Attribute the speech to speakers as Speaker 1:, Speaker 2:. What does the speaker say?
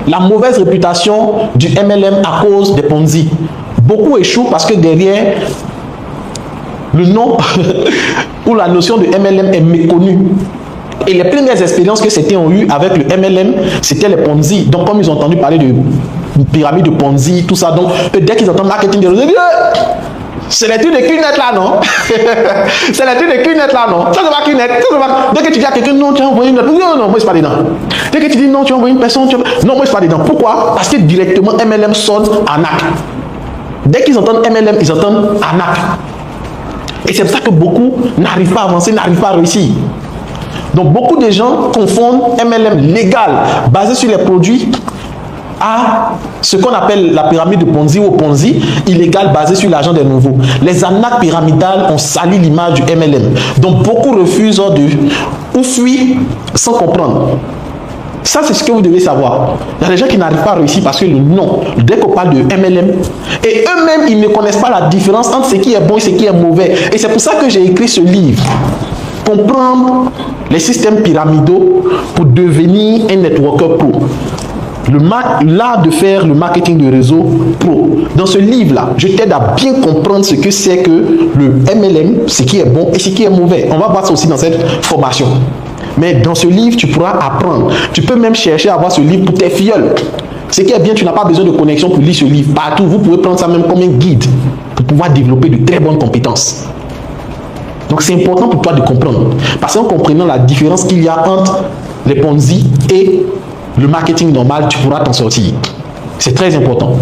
Speaker 1: La mauvaise réputation du MLM à cause des Ponzi. Beaucoup échouent parce que derrière, le nom ou la notion de MLM est méconnue. Et les premières expériences que certains ont eues avec le MLM, c'était les Ponzi. Donc, comme ils ont entendu parler de pyramide de Ponzi, tout ça, donc dès qu'ils entendent marketing de réseau, ils disent c'est les trucs de Qnet là, non? C'est les trucs de Qnet là, non? Ça, c'est pas Qnet. Dès que tu dis à quelqu'un, non, tu as envoyé une... Non, non, moi, je suis pas dedans. Dès que tu dis, non, tu as envoyé une personne, non, moi, je suis pas dedans. Pourquoi? Parce que directement, MLM sonne arnaque. Dès qu'ils entendent MLM, ils entendent arnaque. Et c'est pour ça que beaucoup n'arrivent pas à avancer, n'arrivent pas à réussir. Donc, beaucoup de gens confondent MLM légal, basé sur les produits, à ce qu'on appelle la pyramide de Ponzi ou Ponzi, illégal basé sur l'argent des nouveaux. Les arnaques pyramidales ont sali l'image du MLM. Donc beaucoup refusent ou fuient sans comprendre. Ça, c'est ce que vous devez savoir. Il y a des gens qui n'arrivent pas à réussir parce que le nom, dès qu'on parle de MLM, et eux-mêmes, ils ne connaissent pas la différence entre ce qui est bon et ce qui est mauvais. Et c'est pour ça que j'ai écrit ce livre. Comprendre les systèmes pyramidaux pour devenir un networker pro. L'art de faire le marketing de réseau pro. Dans ce livre-là, je t'aide à bien comprendre ce que c'est que le MLM, ce qui est bon et ce qui est mauvais. On va voir ça aussi dans cette formation. Mais dans ce livre, tu pourras apprendre. Tu peux même chercher à avoir ce livre pour tes filleuls. Ce qui est bien, tu n'as pas besoin de connexion pour lire ce livre. Partout, vous pouvez prendre ça même comme un guide pour pouvoir développer de très bonnes compétences. Donc c'est important pour toi de comprendre. Parce qu'en comprenant la différence qu'il y a entre les Ponzi et le marketing normal, tu pourras t'en sortir. C'est très important.